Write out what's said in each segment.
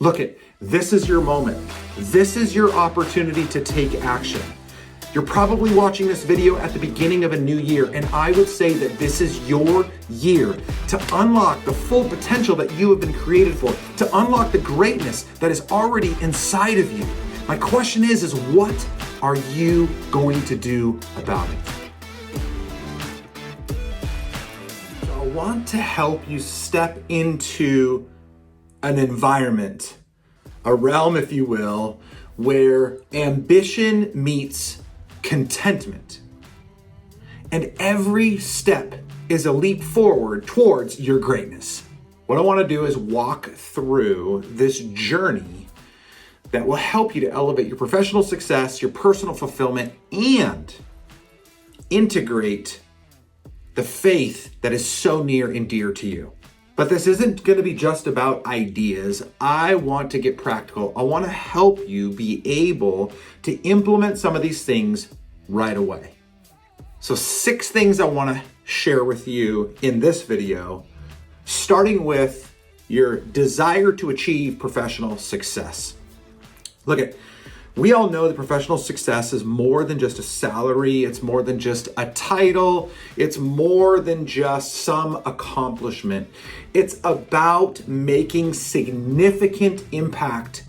This is your moment. This is your opportunity to take action. You're probably watching this video at the beginning of a new year, and I would say that this is your year to unlock the full potential that you have been created for, to unlock the greatness that is already inside of you. My question is what are you going to do about it? So I want to help you step into an environment, a realm, if you will, where ambition meets contentment. And every step is a leap forward towards your greatness. What I want to do is walk through this journey that will help you to elevate your professional success, your personal fulfillment, and integrate the faith that is so near and dear to you. But this isn't going to be just about ideas. I want to get practical. I want to help you be able to implement some of these things right away. So 6 things I want to share with you in this video, starting with your desire to achieve professional success. We all know that professional success is more than just a salary. It's more than just a title. It's more than just some accomplishment. It's about making significant impact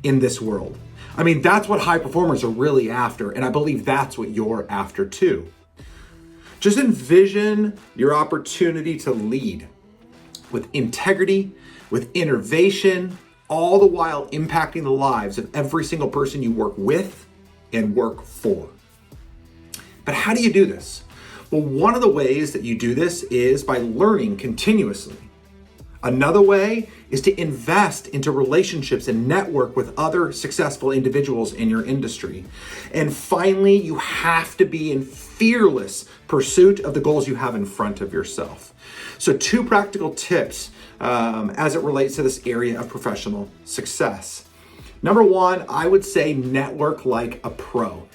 in this world. I mean, that's what high performers are really after, and I believe that's what you're after too. Just envision your opportunity to lead with integrity, with innovation, all the while impacting the lives of every single person you work with and work for. But how do you do this? Well, one of the ways that you do this is by learning continuously. Another way is to invest into relationships and network with other successful individuals in your industry. And finally, you have to be in fearless pursuit of the goals you have in front of yourself. So 2 practical tips as it relates to this area of professional success. Number 1, I would say network like a pro.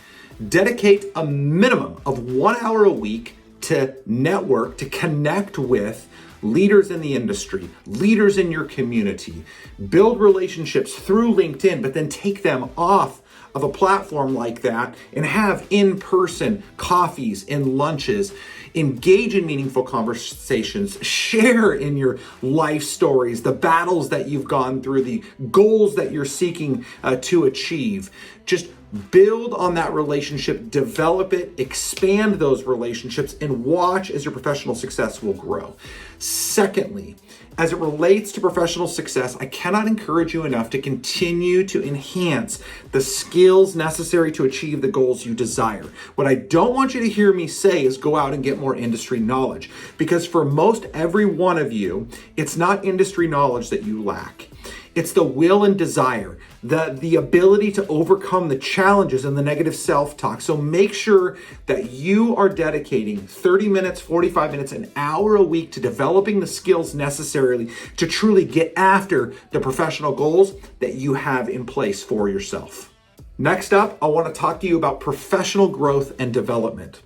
Dedicate a minimum of 1 hour a week to network, to connect with leaders in the industry, leaders in your community. Build relationships through LinkedIn, but then take them off of a platform like that and have in-person coffees and lunches. Engage in meaningful conversations, share in your life stories, the battles that you've gone through, the goals that you're seeking to achieve. Just build on that relationship, develop it, expand those relationships, and watch as your professional success will grow. Secondly, as it relates to professional success, I cannot encourage you enough to continue to enhance the skills necessary to achieve the goals you desire. What I don't want you to hear me say is go out and get more industry knowledge, because for most every one of you, it's not industry knowledge that you lack. It's the will and desire, the ability to overcome the challenges and the negative self-talk. So make sure that you are dedicating 30 minutes, 45 minutes, an hour a week to developing the skills necessarily to truly get after the professional goals that you have in place for yourself. Next up, I want to talk to you about professional growth and development.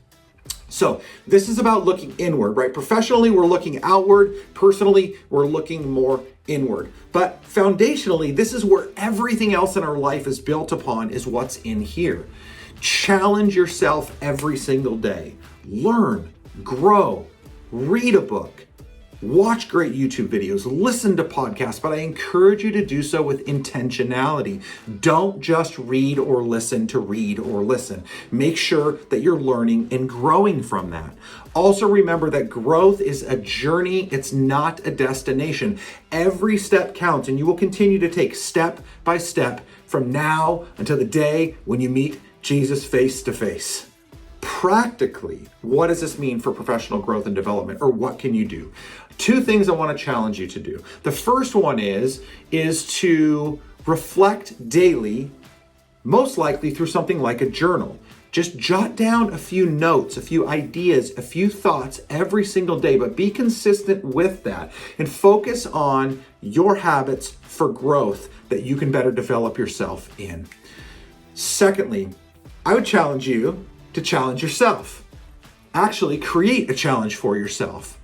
So this is about looking inward, right? Professionally, we're looking outward. Personally, we're looking more inward. But foundationally, this is where everything else in our life is built upon, is what's in here. Challenge yourself every single day. Learn, grow, read a book, watch great YouTube videos, listen to podcasts, but I encourage you to do so with intentionality. Don't just read or listen to read or listen. Make sure that you're learning and growing from that. Also remember that growth is a journey, it's not a destination. Every step counts, and you will continue to take step by step from now until the day when you meet Jesus face to face. Practically, what does this mean for professional growth and development, or what can you do? 2 things I want to challenge you to do. The first one is to reflect daily, most likely through something like a journal. Just jot down a few notes, a few ideas, a few thoughts every single day, but be consistent with that and focus on your habits for growth that you can better develop yourself in. Secondly, I would challenge you to challenge yourself. Actually, create a challenge for yourself.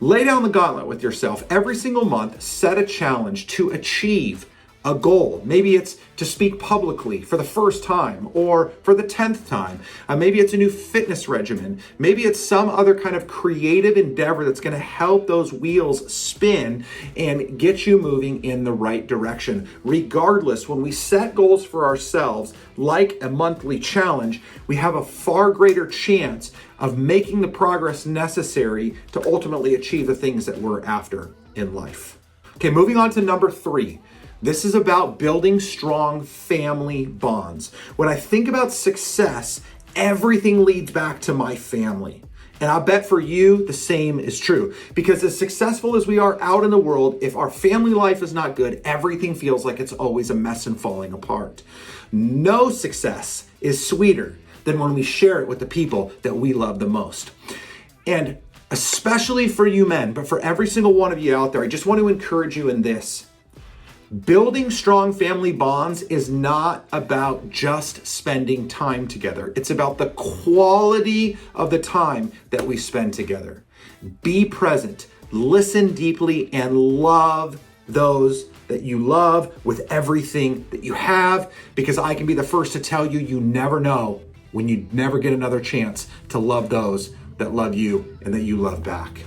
Lay down the gauntlet with yourself. Every single month, set a challenge to achieve a goal. Maybe it's to speak publicly for the first time or for the 10th time. Maybe it's a new fitness regimen. Maybe it's some other kind of creative endeavor that's going to help those wheels spin and get you moving in the right direction. Regardless, when we set goals for ourselves, like a monthly challenge, we have a far greater chance of making the progress necessary to ultimately achieve the things that we're after in life. Okay, moving on to number 3. This is about building strong family bonds. When I think about success, everything leads back to my family. And I bet for you, the same is true. Because as successful as we are out in the world, if our family life is not good, everything feels like it's always a mess and falling apart. No success is sweeter than when we share it with the people that we love the most. And especially for you men, but for every single one of you out there, I just want to encourage you in this. Building strong family bonds is not about just spending time together. It's about the quality of the time that we spend together. Be present, listen deeply, and love those that you love with everything that you have, because I can be the first to tell you, you never know when you never get another chance to love those that love you and that you love back.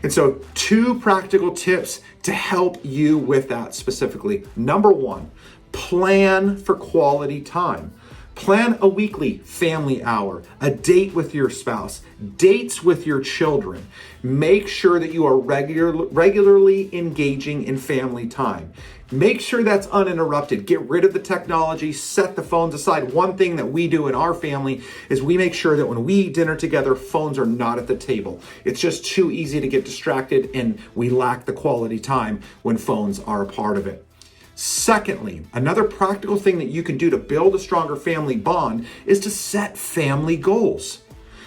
And so 2 practical tips to help you with that specifically. Number 1, plan for quality time. Plan a weekly family hour, a date with your spouse, dates with your children. Make sure that you are regularly engaging in family time. Make sure that's uninterrupted. Get rid of the technology, set the phones aside. One thing that we do in our family is we make sure that when we eat dinner together, phones are not at the table. It's just too easy to get distracted, and we lack the quality time when phones are a part of it. Secondly, another practical thing that you can do to build a stronger family bond is to set family goals.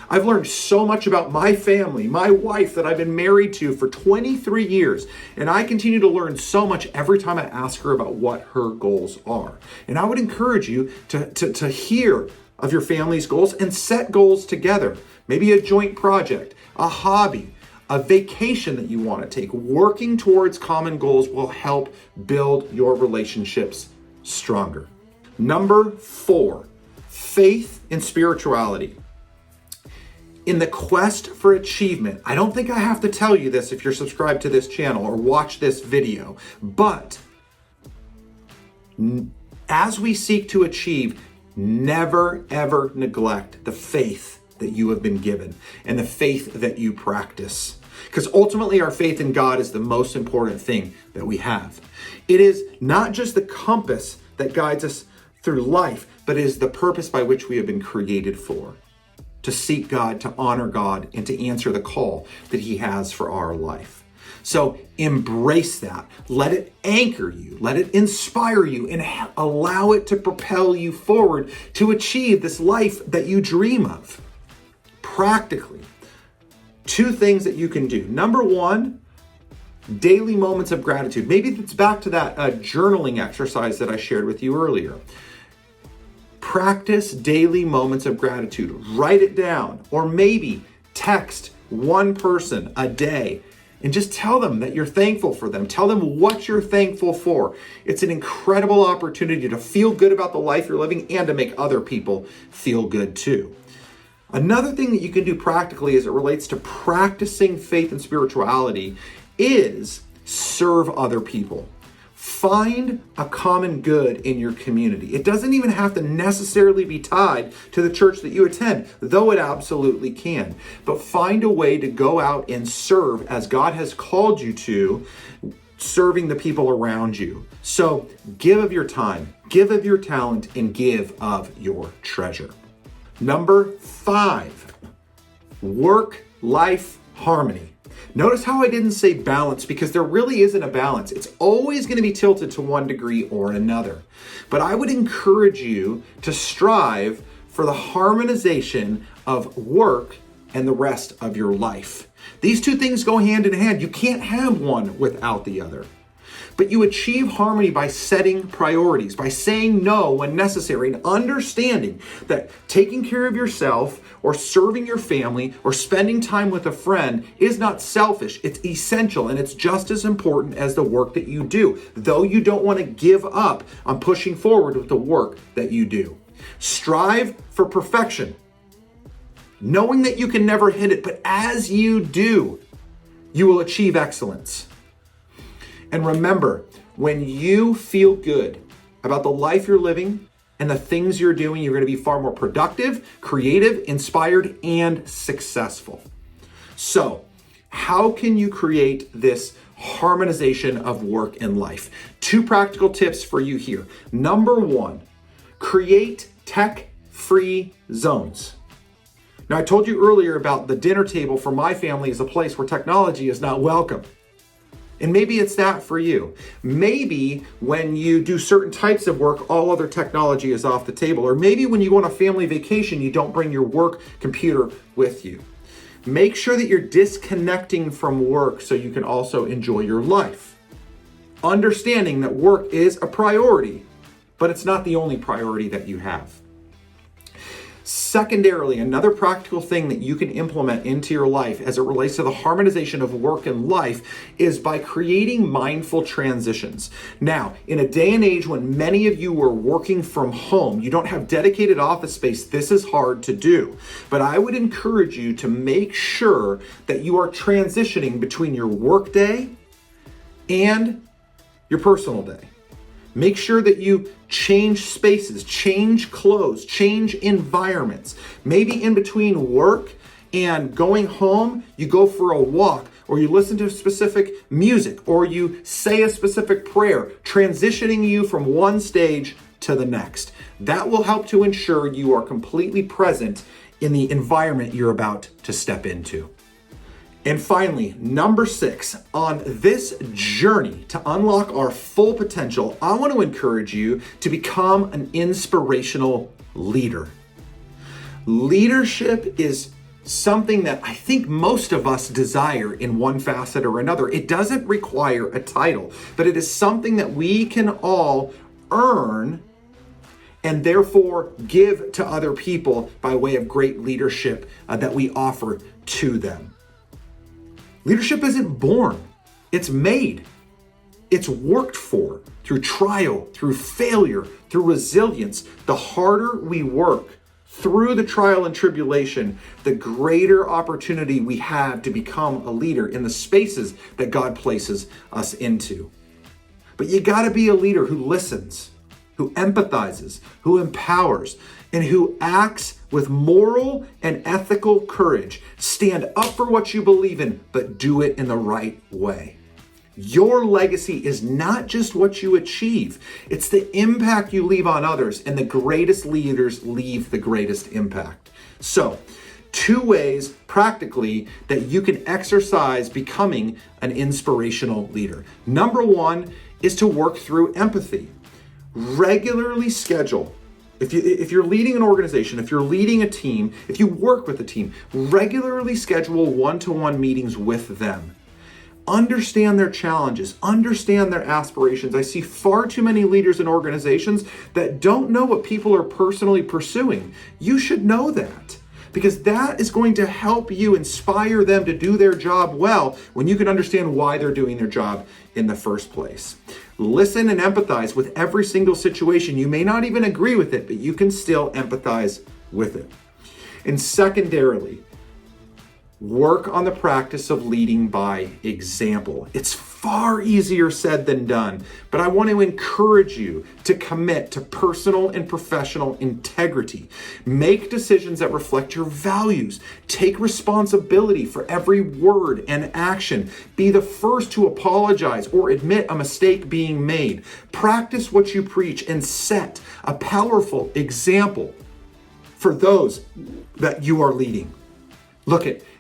I've learned so much about my family, my wife that I've been married to for 23 years, and I continue to learn so much every time I ask her about what her goals are. And I would encourage you to hear of your family's goals and set goals together. Maybe a joint project, a hobby, a vacation that you want to take. Working towards common goals will help build your relationships stronger. Number 4, faith and spirituality. In the quest for achievement, I don't think I have to tell you this if you're subscribed to this channel or watch this video, but as we seek to achieve, never ever neglect the faith that you have been given and the faith that you practice. Because ultimately our faith in God is the most important thing that we have. It is not just the compass that guides us through life, but it is the purpose by which we have been created for. To seek God, to honor God, and to answer the call that He has for our life. So embrace that. Let it anchor you. Let it inspire you and allow it to propel you forward to achieve this life that you dream of. Practically, 2 things that you can do. Number 1, daily moments of gratitude. Maybe it's back to that journaling exercise that I shared with you earlier. Practice daily moments of gratitude. Write it down, or maybe text one person a day and just tell them that you're thankful for them. Tell them what you're thankful for. It's an incredible opportunity to feel good about the life you're living and to make other people feel good too. Another thing that you can do practically as it relates to practicing faith and spirituality is serve other people. Find a common good in your community. It doesn't even have to necessarily be tied to the church that you attend, though it absolutely can. But find a way to go out and serve as God has called you to, serving the people around you. So give of your time, give of your talent, and give of your treasure. Number 5, work-life harmony. Notice how I didn't say balance, because there really isn't a balance. It's always going to be tilted to one degree or another. But I would encourage you to strive for the harmonization of work and the rest of your life. These 2 things go hand in hand. You can't have one without the other. But you achieve harmony by setting priorities, by saying no when necessary, and understanding that taking care of yourself or serving your family or spending time with a friend is not selfish. It's essential, and it's just as important as the work that you do, though you don't want to give up on pushing forward with the work that you do. Strive for perfection, knowing that you can never hit it, but as you do, you will achieve excellence. And remember, when you feel good about the life you're living and the things you're doing, you're going to be far more productive, creative, inspired, and successful. So, how can you create this harmonization of work and life? 2 practical tips for you here. Number 1, create tech-free zones. Now, I told you earlier about the dinner table for my family is a place where technology is not welcome. And maybe it's that for you. Maybe when you do certain types of work, all other technology is off the table. Or maybe when you go on a family vacation, you don't bring your work computer with you. Make sure that you're disconnecting from work so you can also enjoy your life. Understanding that work is a priority, but it's not the only priority that you have. Secondarily, another practical thing that you can implement into your life as it relates to the harmonization of work and life is by creating mindful transitions. Now, in a day and age when many of you are working from home, you don't have dedicated office space, this is hard to do. But I would encourage you to make sure that you are transitioning between your work day and your personal day. Make sure that you change spaces, change clothes, change environments. Maybe in between work and going home, you go for a walk, or you listen to specific music, or you say a specific prayer, transitioning you from one stage to the next. That will help to ensure you are completely present in the environment you're about to step into. And finally, number 6, on this journey to unlock our full potential, I want to encourage you to become an inspirational leader. Leadership is something that I think most of us desire in one facet or another. It doesn't require a title, but it is something that we can all earn and therefore give to other people by way of great leadership that we offer to them. Leadership isn't born, it's made. It's worked for through trial, through failure, through resilience. The harder we work through the trial and tribulation, the greater opportunity we have to become a leader in the spaces that God places us into. But you gotta be a leader who listens, who empathizes, who empowers, and who acts with moral and ethical courage. Stand up for what you believe in, but do it in the right way. Your legacy is not just what you achieve, it's the impact you leave on others, and the greatest leaders leave the greatest impact. So, 2 ways practically that you can exercise becoming an inspirational leader. Number 1 is to work through empathy. Regularly schedule. If you're leading an organization, if you're leading a team, if you work with a team, regularly schedule one-to-one meetings with them. Understand their challenges, understand their aspirations. I see far too many leaders in organizations that don't know what people are personally pursuing. You should know that, because that is going to help you inspire them to do their job well when you can understand why they're doing their job in the first place. Listen and empathize with every single situation. You may not even agree with it, but you can still empathize with it. And secondarily, work on the practice of leading by example. It's far easier said than done, but I want to encourage you to commit to personal and professional integrity. Make decisions that reflect your values. Take responsibility for every word and action. Be the first to apologize or admit a mistake being made. Practice what you preach and set a powerful example for those that you are leading.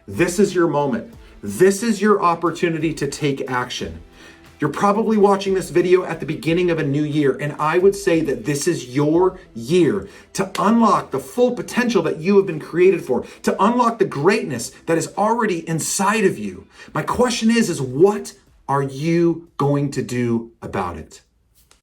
This is your moment. This is your opportunity to take action. You're probably watching this video at the beginning of a new year, and I would say that this is your year to unlock the full potential that you have been created for, to unlock the greatness that is already inside of you. My question is what are you going to do about it?